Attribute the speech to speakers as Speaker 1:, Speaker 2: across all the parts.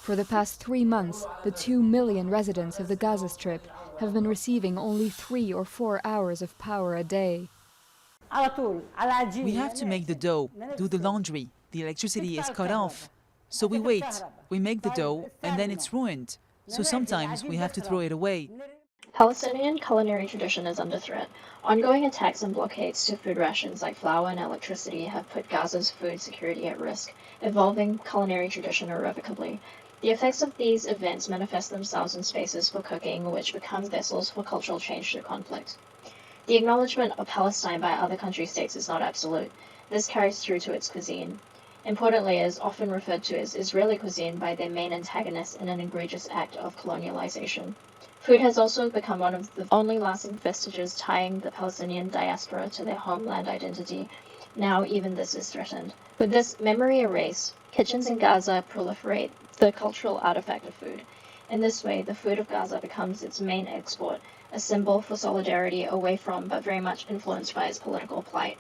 Speaker 1: For the past 3 months, the 2 million residents of the Gaza Strip have been receiving only 3 or 4 hours of power a day.
Speaker 2: We have to make the dough, do the laundry. The electricity is cut off. So we wait. We make the dough and then it's ruined. So sometimes we have to throw it away.
Speaker 3: Palestinian culinary tradition is under threat. Ongoing attacks and blockades to food rations like flour and electricity have put Gaza's food security at risk, evolving culinary tradition irrevocably. The effects of these events manifest themselves in spaces for cooking, which become vessels for cultural change through conflict. The acknowledgement of Palestine by other country states is not absolute. This carries through to its cuisine. Importantly, it is often referred to as Israeli cuisine by their main antagonists in an egregious act of colonialization. Food has also become one of the only lasting vestiges tying the Palestinian diaspora to their homeland identity. Now even this is threatened. With this memory erased, kitchens in Gaza proliferate the cultural artifact of food. In this way, the food of Gaza becomes its main export, a symbol for solidarity away from but very much influenced by its political plight.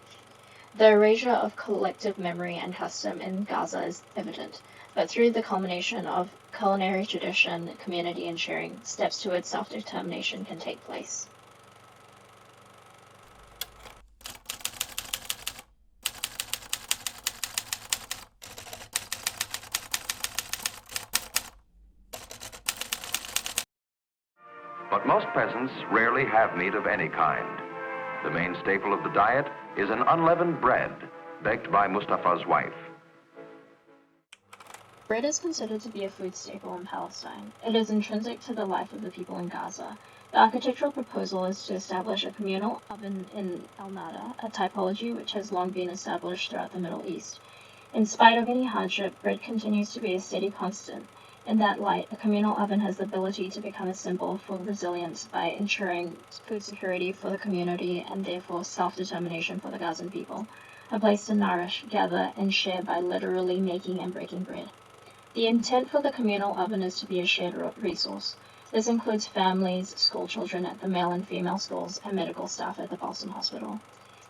Speaker 3: The erasure of collective memory and custom in Gaza is evident, but through the culmination of culinary tradition, community, and sharing, steps towards self-determination can take place.
Speaker 4: But most peasants rarely have meat of any kind. The main staple of the diet is an unleavened bread, baked by Mustafa's wife.
Speaker 3: Bread is considered to be a food staple in Palestine. It is intrinsic to the life of the people in Gaza. The architectural proposal is to establish a communal oven in Al-Nada, a typology which has long been established throughout the Middle East. In spite of any hardship, bread continues to be a steady constant. In that light, a communal oven has the ability to become a symbol for resilience by ensuring food security for the community and therefore self-determination for the Gazan people, a place to nourish, gather, and share by literally making and breaking bread. The intent for the communal oven is to be a shared resource. This includes families, school children at the male and female schools, and medical staff at the Boston Hospital.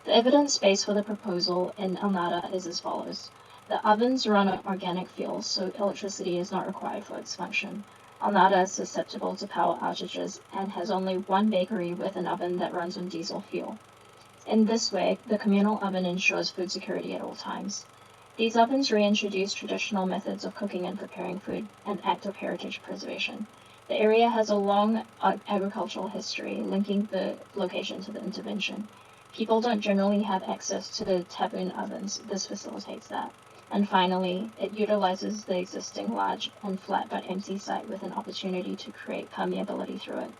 Speaker 3: The evidence base for the proposal in Al-Nada is as follows. The ovens run on organic fuels, so electricity is not required for its function. Al-Nada is susceptible to power outages and has only one bakery with an oven that runs on diesel fuel. In this way, the communal oven ensures food security at all times. These ovens reintroduce traditional methods of cooking and preparing food, an act of heritage preservation. The area has a long agricultural history, linking the location to the intervention. People don't generally have access to the taboon ovens. This facilitates that. And finally, it utilizes the existing large and flat but empty site with an opportunity to create permeability through it.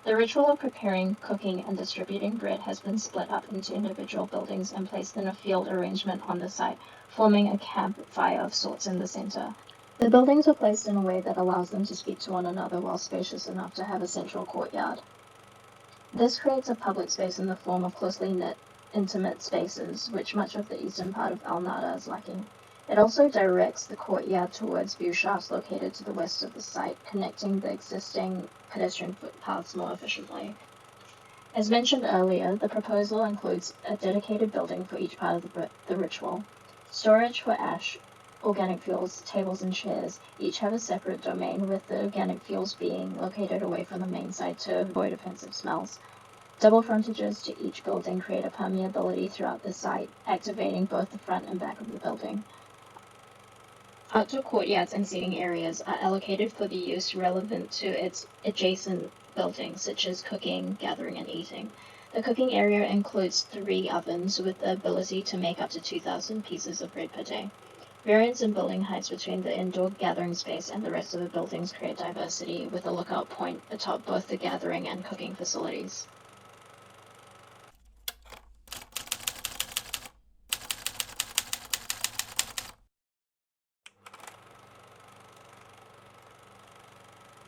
Speaker 3: The ritual of preparing, cooking, and distributing bread has been split up into individual buildings and placed in a field arrangement on the site, forming a campfire of sorts in the center. The buildings were placed in a way that allows them to speak to one another while spacious enough to have a central courtyard. This creates a public space in the form of closely knit, intimate spaces, which much of the eastern part of Al-Nada is lacking. It also directs the courtyard towards view shafts located to the west of the site, connecting the existing pedestrian footpaths more efficiently. As mentioned earlier, the proposal includes a dedicated building for each part of the ritual. Storage for ash, organic fuels, tables, and chairs each have a separate domain, with the organic fuels being located away from the main site to avoid offensive smells. Double frontages to each building create a permeability throughout the site, activating both the front and back of the building. Outdoor courtyards and seating areas are allocated for the use relevant to its adjacent buildings, such as cooking, gathering, and eating. The cooking area includes 3 ovens with the ability to make up to 2,000 pieces of bread per day. Variance in building heights between the indoor gathering space and the rest of the buildings create diversity, with a lookout point atop both the gathering and cooking facilities.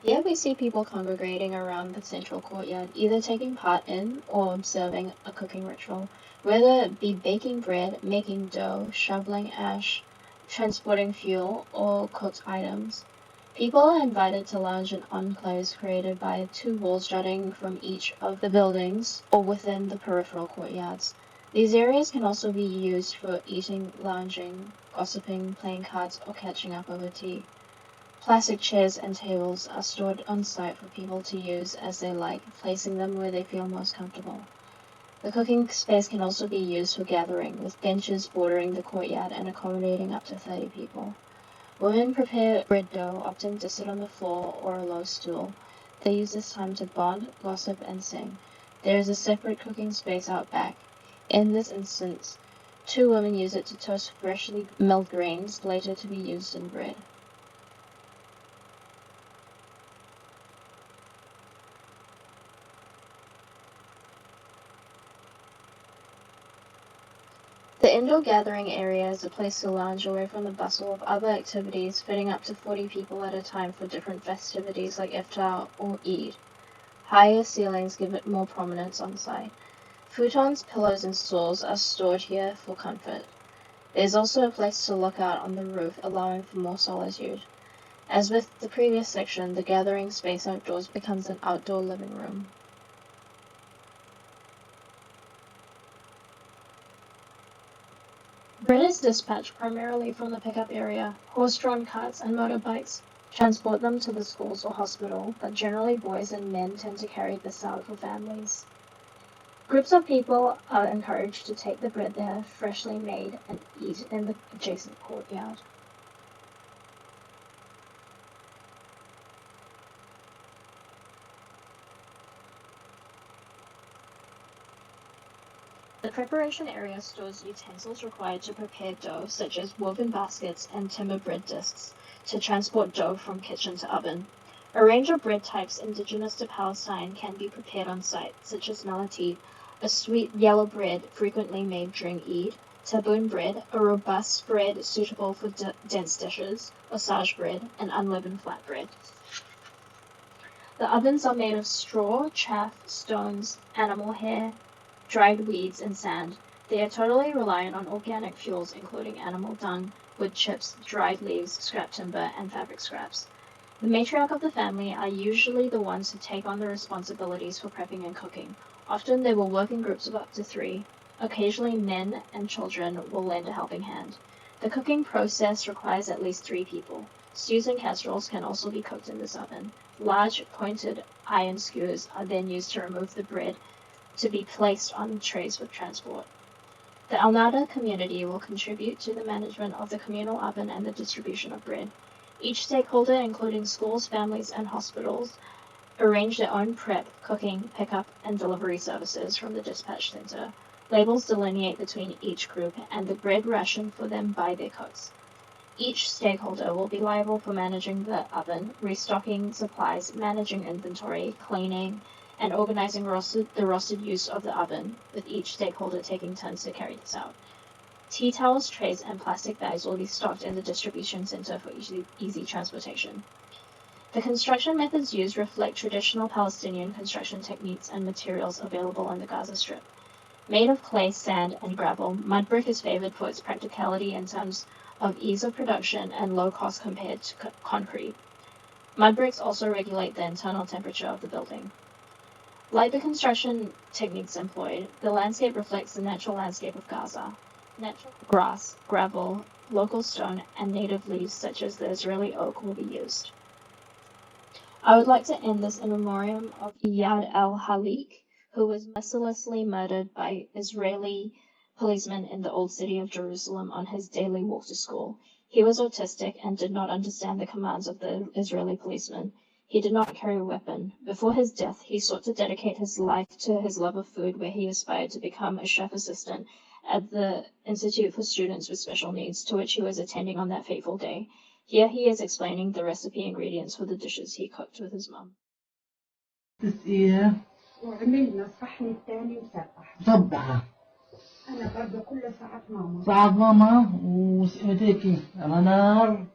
Speaker 3: Here we see people congregating around the central courtyard, either taking part in or observing a cooking ritual, whether it be baking bread, making dough, shoveling ash, transporting fuel, or cooked items. People are invited to lounge in enclaves created by 2 walls jutting from each of the buildings or within the peripheral courtyards. These areas can also be used for eating, lounging, gossiping, playing cards, or catching up over tea. Plastic chairs and tables are stored on site for people to use as they like, placing them where they feel most comfortable. The cooking space can also be used for gathering, with benches bordering the courtyard and accommodating up to 30 people. Women prepare bread dough, often to sit on the floor or a low stool. They use this time to bond, gossip, and sing. There is a separate cooking space out back. In this instance, 2 women use it to toast freshly milled grains, later to be used in bread. The indoor gathering area is a place to lounge away from the bustle of other activities, fitting up to 40 people at a time for different festivities like Iftar or Eid. Higher ceilings give it more prominence on site. Futons, pillows, and stools are stored here for comfort. There is also a place to look out on the roof, allowing for more solitude. As with the previous section, the gathering space outdoors becomes an outdoor living room. Bread is dispatched primarily from the pickup area. Horse-drawn carts and motorbikes transport them to the schools or hospital, but generally boys and men tend to carry this out for families. Groups of people are encouraged to take the bread there, freshly made, and eat in the adjacent courtyard. The preparation area stores utensils required to prepare dough, such as woven baskets and timber bread discs, to transport dough from kitchen to oven. A range of bread types indigenous to Palestine can be prepared on site, such as malati, a sweet yellow bread frequently made during Eid, taboon bread, a robust bread suitable for dense dishes, or sage bread, and unleavened flatbread. The ovens are made of straw, chaff, stones, animal hair, dried weeds, and sand. They are totally reliant on organic fuels, including animal dung, wood chips, dried leaves, scrap timber, and fabric scraps. The matriarch of the family are usually the ones who take on the responsibilities for prepping and cooking. Often they will work in groups of up to 3. Occasionally men and children will lend a helping hand. The cooking process requires at least 3 people. Stews and casseroles can also be cooked in this oven. Large, pointed iron skewers are then used to remove the bread to be placed on trays for transport. The Alnada community will contribute to the management of the communal oven and the distribution of bread. Each stakeholder, including schools, families, and hospitals, arrange their own prep, cooking, pickup, and delivery services from the dispatch center. Labels delineate between each group and the bread ration for them by their cooks. Each stakeholder will be liable for managing the oven, restocking supplies, managing inventory, cleaning, and organizing the rostered use of the oven, with each stakeholder taking turns to carry this out. Tea towels, trays, and plastic bags will be stocked in the distribution center for easy transportation. The construction methods used reflect traditional Palestinian construction techniques and materials available on the Gaza Strip. Made of clay, sand, and gravel, mud brick is favored for its practicality in terms of ease of production and low cost compared to concrete. Mud bricks also regulate the internal temperature of the building. Like the construction techniques employed, the landscape reflects the natural landscape of Gaza. Natural grass, gravel, local stone, and native leaves such as the Israeli oak will be used. I would like to end this in memoriam of Hallq, who was mercilessly murdered by Israeli policemen in the Old City of Jerusalem on his daily walk to school. He was autistic and did not understand the commands of the Israeli policemen. He did not carry a weapon. Before his death, he sought to dedicate his life to his love of food, where he aspired to become a chef assistant at the Institute for Students with Special Needs, to which he was attending on that fateful day. Here he is explaining the recipe ingredients for the dishes he cooked with his mom.
Speaker 5: وعملنا الصحن الثاني مسبحة. أنا برضه كل ساعة ماما. ساعة ماما وسقيتيكي على نار